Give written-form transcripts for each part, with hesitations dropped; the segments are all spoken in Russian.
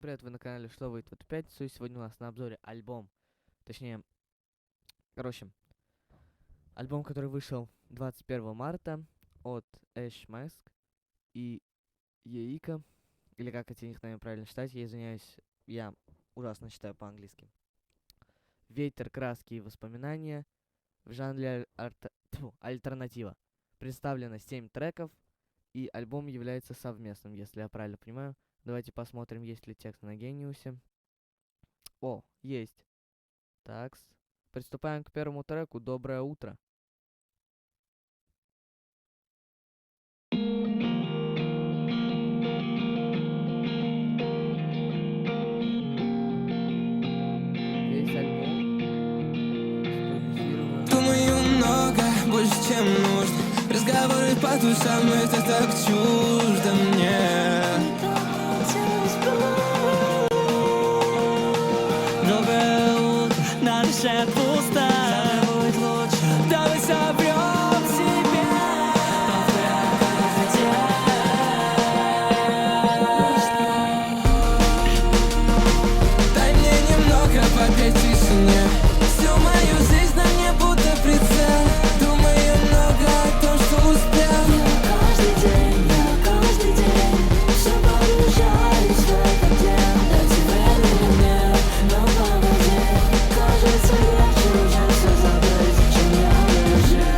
Привет, вы на канале Что выйдет в эту пятницу, и сегодня у нас на обзоре альбом, точнее, альбом, который вышел 21 марта от Ash Mask и Еика, или как эти никнеймы правильно читать, я извиняюсь, я ужасно читаю по-английски. Ветер, краски и воспоминания в жанре альтернатива. Представлено 7 треков, и альбом является совместным, если я правильно понимаю. Давайте посмотрим, есть ли текст на Гениусе. О, есть. Такс. Приступаем к первому треку «Доброе утро». Весь альбом симпровизирован. Думаю много, больше чем нужно. Разговоры по душам, но это так чуждо мне. Доброе утро, на душе пусто. Завтра будет лучше, давай соберем себе. Дай мне немного побыть в тишине. Всю мою жизнь на мне будто прицел. Думаю много о том, что успел. Я каждый день все погружаюсь в этот день. Дайте времени мне, но погоди. Кажется, легче уже все забыть, чем я выжил.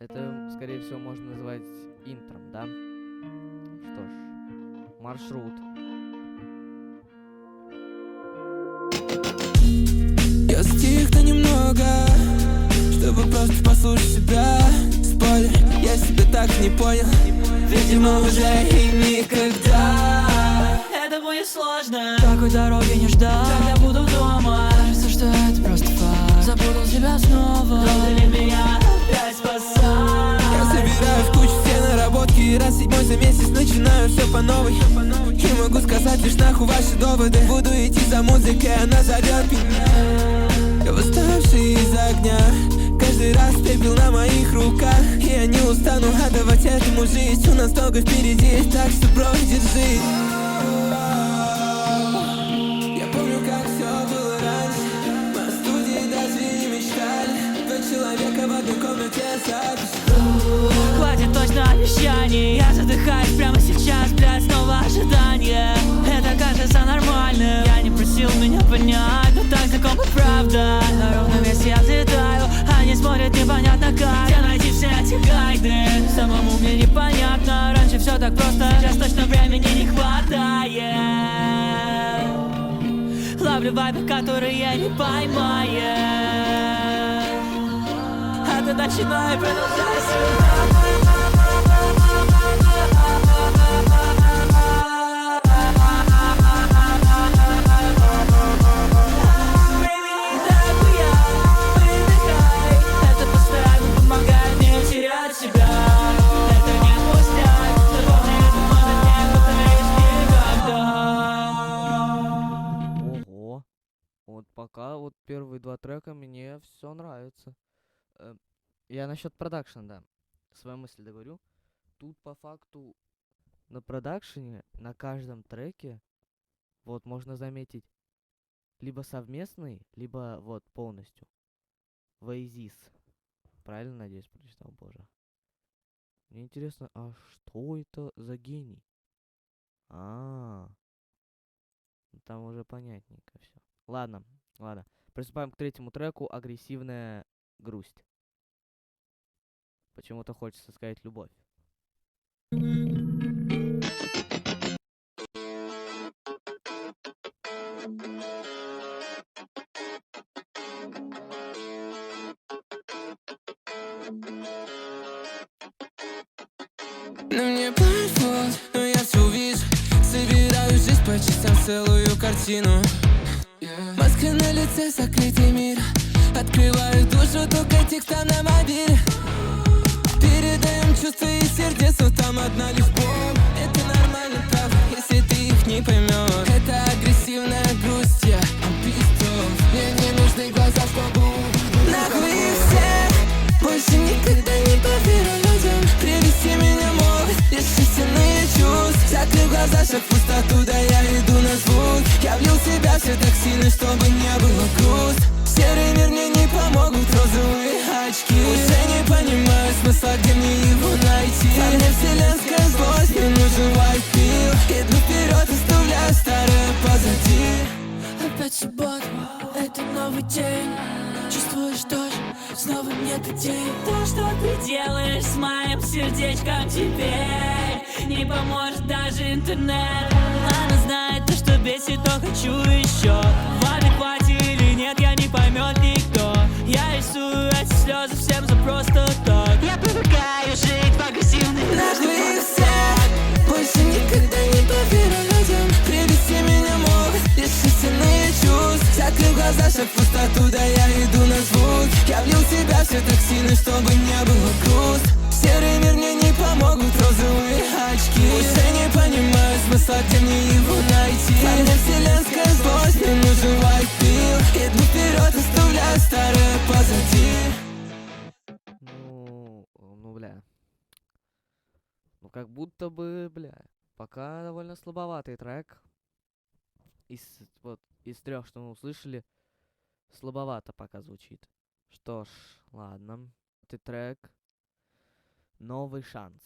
Это, скорее всего, можно назвать интром, да? Что ж, маршрут. Я стих на немного, чтобы просто послушать себя. Спойлер, я себя так не понял. Видимо, уже и никогда. Это будет сложно. Такой дороги не ждал. Когда буду дома, кажется, что это просто факт. Запутал себя снова. Долго ли меня опять спасать? Я собираю в кучу все наработки. И раз седьмой за месяц начинаю все по новой. И могу сказать лишь нахуй ваши доводы. Буду идти за музыкой, она зовет меня. Я восставший из огня. Каждый раз пепел на моих руках. И я не устану отдавать этому жизнь. У нас много впереди, так что, бро, держи. Я помню, как все было раньше. Мы о студии даже и не мечтали. Два человека в одной комнате запись. Хватит точно обещаний. Я задыхаюсь прямо сейчас, блядь, снова ожидание. Это кажется нормальным. Я не просил меня понять, но так знакома правда. На ровном месте я взлетаю, они смотрят непонятно как. Где найти все эти гайды? Самому мне непонятно. Раньше все так просто, сейчас точно времени не хватает. Ловлю вайбы, которые не поймаешь. А ты начинай продолжай сюда. Ого. Вот пока вот первые два трека мне все нравится. Я насчет продакшена, да. Свою мысль договорю. Тут по факту на продакшене, на каждом треке, вот можно заметить либо совместный, либо вот полностью. Вейзис. Правильно, надеюсь, прочитал, боже. Мне интересно, а что это за гений? Там уже понятненько все. Ладно. Приступаем к третьему треку «Агрессивная грусть». Почему-то хочется сказать «любовь». На мне блindfold, но я все вижу. Собираю жизнь по частям целую картину. Маска на лице, закрытый мир. Открываю душу только текстом на мобиле. Передаем чувства и сердец, но там одна лишь боль. Это нормально, правда, если ты их не поймешь. Это агрессивная грусть, я пистов. Мне не нужны глаза, чтобы нахуй их всех. Больше никогда не поверю людям. Привести меня могут лишь истинные чувства. Закрыв глаза, шаг в пустоту, да я иду на звук. Я влил в себя все так сильно, чтобы не было грустно. Серый мир мне не помогут розовые очки. Уже не понимаю смысла, где мне его найти. А мне вселенская злость, мне нужен white pill. Иду вперед, оставляю старое позади. Опять суббота, это новый день. Чувствуешь тоже, снова нет идей. То, что ты делаешь с моим сердечком теперь, не поможет даже интернет. Она знает то, что бесит, то хочу еще. В адеквате или нет, я не поймет никто. Я рисую эти слезы всем за просто так. Я привыкаю жить в агрессивной нахуй их всех. Больше никогда не поверю людям. Привести меня могут лишь истинные чувства. Закрыв глаза, шаг в пустоту, да я иду на звук. Я влил в себя все так сильно, чтобы не было грустно. Серый мир мне не помогут розовые очки. Уже не понимаю смысла, где мне его найти. А мне вселенская злость, мне нужен white pill. Иду вперед, оставляю старое позади. Ну, бля. Ну, как будто бы, бля, пока довольно слабоватый трек. Из трех, что мы услышали, слабовато пока звучит. Что ж, ладно. Это трек «Новый шанс».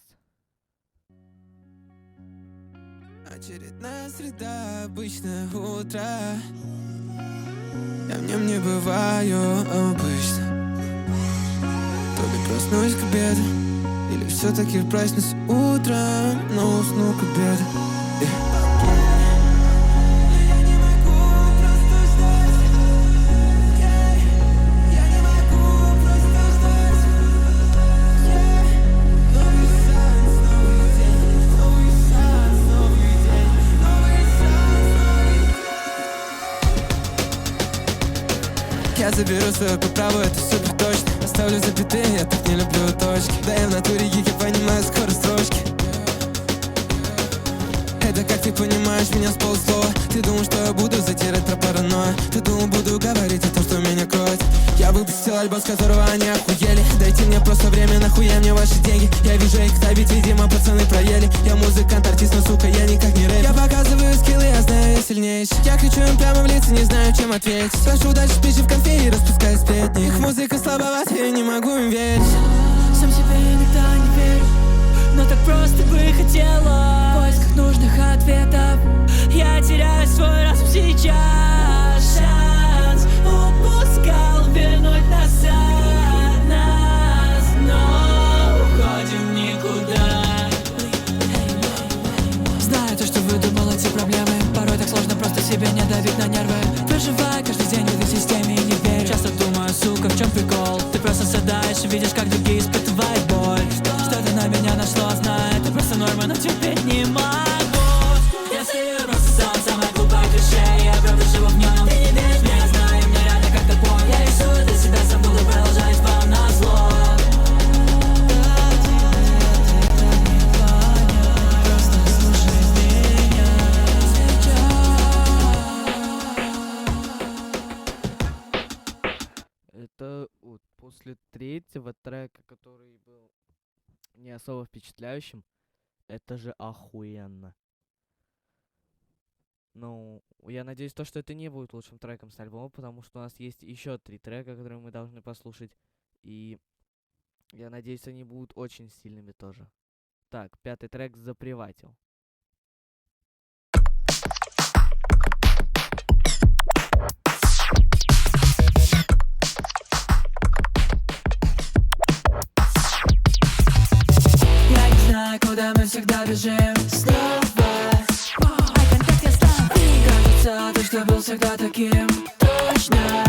Очередная среда, обычное утро. Я в нем не бываю обычно. То ли проснусь к обеду, или все-таки проснусь утром, но усну к обеду. Я заберу свою по праву, это супер точно. Оставлю запятые, я так не люблю точки. Да я в натуре гик, я понимаю скорость строчки. Это как ты понимаешь меня с полуслова. Ты думал, что я буду затирать про паранойю. Ты думал, буду говорить о том, что меня кроет. Я выпустил альбом, с которого они охуели. Дайте мне просто время, нахуя мне ваши деньги. Я вижу их, ведь, видимо, пацаны проели. Я музыкант, артист, но, сука, я никак не рэп. Я показываю скиллы, я знаю, я сильнейший. Я кричу им прямо в лица, не знаю, чем ответить. Спрошу дальше спичи в конфе и распускаю сплетни. Их музыка слабовата, я не могу им верить. Сам себе иногда не верю, но так просто бы хотела. В поисках нужных ответов я теряю свой разум сейчас. Шанс упускал вернуть назад нас, но уходим никуда. Знаю то, что выдумал эти проблемы. Порой так сложно просто себе не давить на нервы. Проживай каждый день в этой системе и не верю. Часто думаю, сука, в чем прикол? Ты просто страдаешь и видишь, как другие испытывают боль. Что-то на меня нашло, знаю, это просто норма, но терпеть не могу. Я стою просто сам, самое глупое клише. Я правда живу в нем. Ты не веришь мне, я знаю, мне реально как-то понял. Я рисую для себя, сам буду продолжать вам назло. Просто слушай меня сейчас. Это вот после третьего трека, который был не особо впечатляющим, это же охуенно. Ну, я надеюсь, что это не будет лучшим треком с альбома, потому что у нас есть еще 3 трека, которые мы должны послушать. И я надеюсь, они будут очень сильными тоже. Так, 5-й трек «Заприватил». Я не знаю, куда мы всегда бежим снова. Ай-контакт, я слаб. Кажется, то, что был всегда таким. Точно.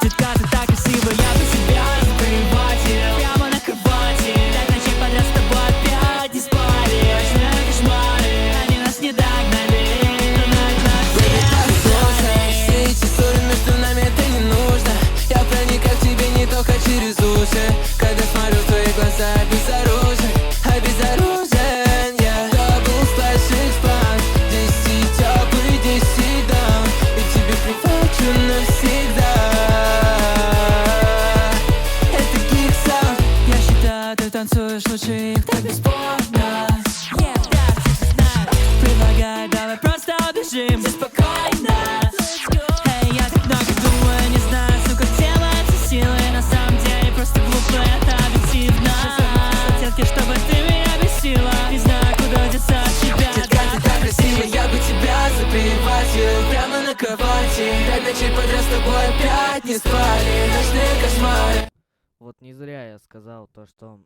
Детка, ты так красива, я бы себя заприватил. Прямо на кровати. 5 ночей подряд с тобой опять не спали. Ночные кошмары, они нас не догнали. Но бежим, все спокойно. Эй, я так много думаю, не знаю, сука, где мои все силы. На самом деле просто глупо, это объективно. Хотелки, чтобы ты меня бесила. Не знаю, куда деться от тебя. Детка, ты так красива, я бы тебя запивать прямо на кровати. 5 ночей подряд с тобой опять не спали. Ночные кошмары. Вот не зря я сказал то, что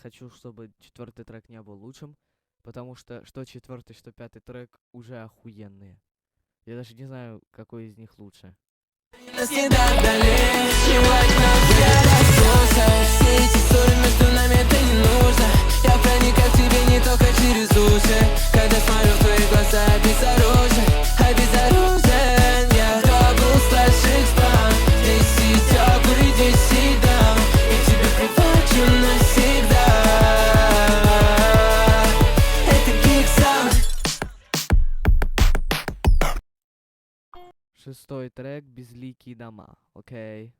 хочу, чтобы 4-й трек не был лучшим, потому что 4-й, что 5-й трек уже охуенные. Я даже не знаю, какой из них лучше. Нас не так далее, плевать на взгляд. Слушай, все эти ссоры между нами это не нужно. Я проникаю к тебе не только через уши. Когда смотрю в твои глаза, обезоружен. Я был старших стран. Здесь и теплый, здесь и дам. И тебе прихвачу навсегда. Это Geek Sound. 6-й трек «Безликие дома». Окей.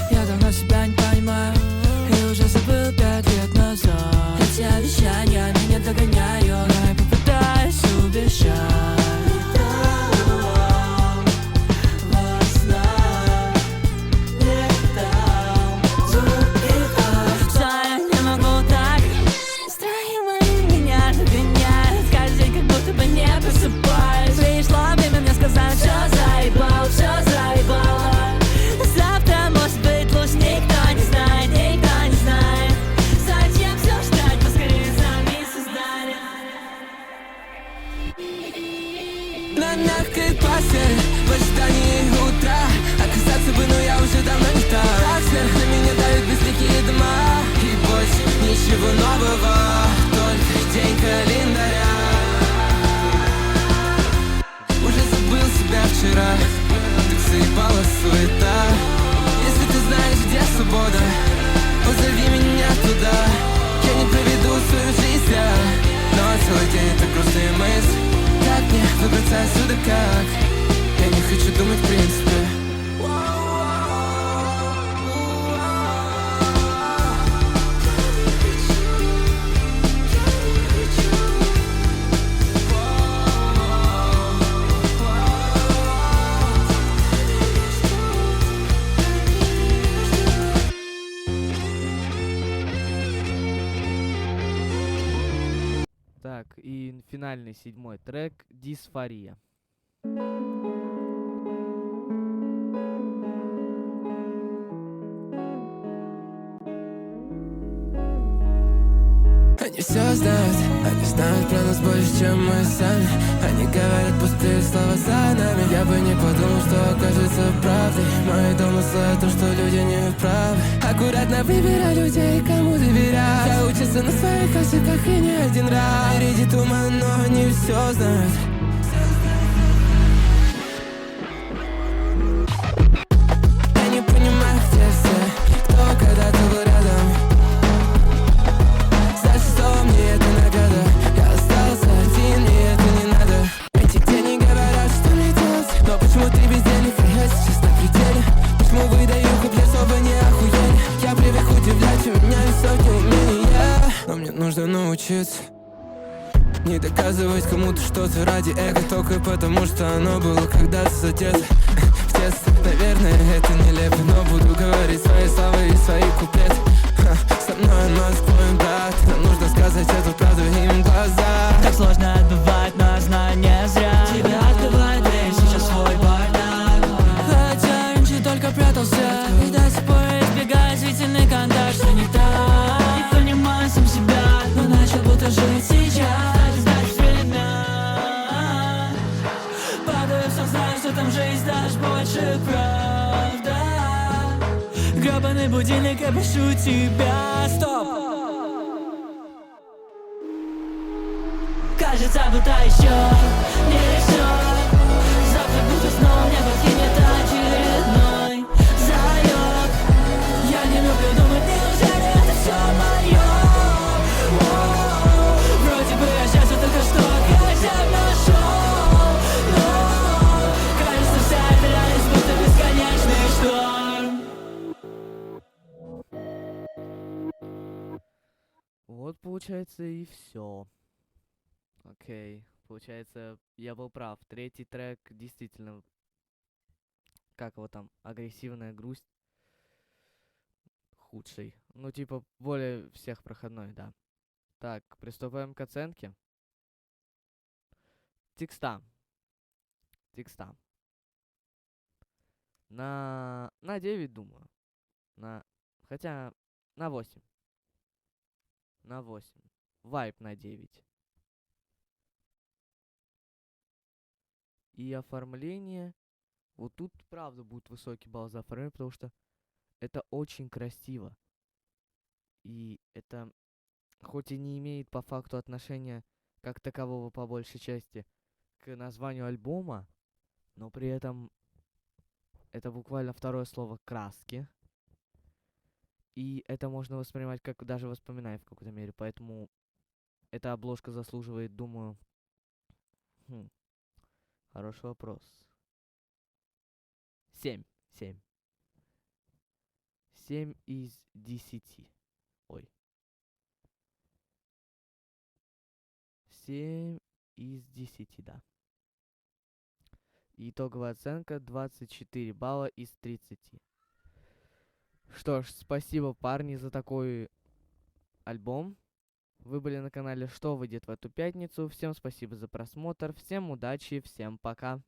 Я давно себя не понимаю и уже забыл 5 лет назад. Эти обещания меня догоняют, но я попытаюсь убежать. Знаю, не могу так. Страхи мои меня догоняют. Каждый день как будто бы не просыпаюсь. Пришло время мне сказать, все заебал, все заебало. Завтра может быть лучше, никто не знает, никто не знает. Зачем все ждать, поскорее сами создали. На мягкой постели, в ожидании утра. Оказаться бы, но я уже давно не там. Так сверх на меня давят безликие дома. И больше ничего нового, только день календаря. Уже забыл себя вчера, так заебала суета. Если ты знаешь, где свобода, позови меня туда. Я не проведу свою жизнь зря, но целый день это грустные мысли. Как мне выбраться отсюда, как? Я не хочу думать в принципе. Так, и финальный 7-й трек «Дисфория». Они все знают, они знают про нас больше, чем мы сами. Они говорят пустые слова за нами. Я бы не подумал, что окажется правдой. Мои домыслы о том, что люди не правы. Аккуратно выбирай людей, кому доверять. Я учился на своих ошибках и не один раз. Впереди туман, но они все знают. Я не понимаю, где все, кто когда-то был рядом. Мне это награда. Я остался один, и это не надо. Эти деньги говорят, что мне делать. Но почему ты без денег, а я сейчас на пределе? Почему выдаю куплет, чтобы не охуели? Я привык удивлять, у меня есть сотни умений. Но мне нужно научиться не доказывать кому-то что-то ради эго, только потому что оно было когда-то задето. В детстве, наверное, это нелепо, но буду говорить свои слова и свои куплеты. Со мной Москвой, брат, нам нужно сказать эту правду им в глаза. Так сложно отбывать, но знаю не зря. Тебя открывает дверь, сейчас свой бардак. Хотя раньше только прятался и до сих пор избегаю зрительный контакт. Что не так, не понимаю сам себя, но начал будто жить сейчас. Ждать время. Падаю в сон, знаю, что там жизнь даже больше правда. Гребаный будильник, я прошу тебя, стоп. Кажется, будто еще не решен. Завтра буду снова, мне покинет очередной заеб. Я не люблю думать, неужели это все мое? Вроде бы я сейчас получается, и все. Окей. Получается, я был прав. Третий трек действительно, как его там, агрессивная грусть, худший. Ну, типа, более всех проходной, да. Так, приступаем к оценке. Текста. Текста. На 9, думаю. Хотя, на 8. На 8. Вайп на 9. И оформление. Вот тут, правда, будет высокий балл за оформление, потому что это очень красиво. И это, хоть и не имеет по факту отношения как такового по большей части к названию альбома, но при этом это буквально второе слово «краски». И это можно воспринимать как даже воспоминание в какой-то мере. Поэтому эта обложка заслуживает, думаю... Хороший вопрос. 7. 7. 7 из 10. Ой. 7 из 10, да. Итоговая оценка 24 балла из 30. Что ж, спасибо, парни, за такой альбом. Вы были на канале «Что выйдет в эту пятницу». Всем спасибо за просмотр, всем удачи, всем пока.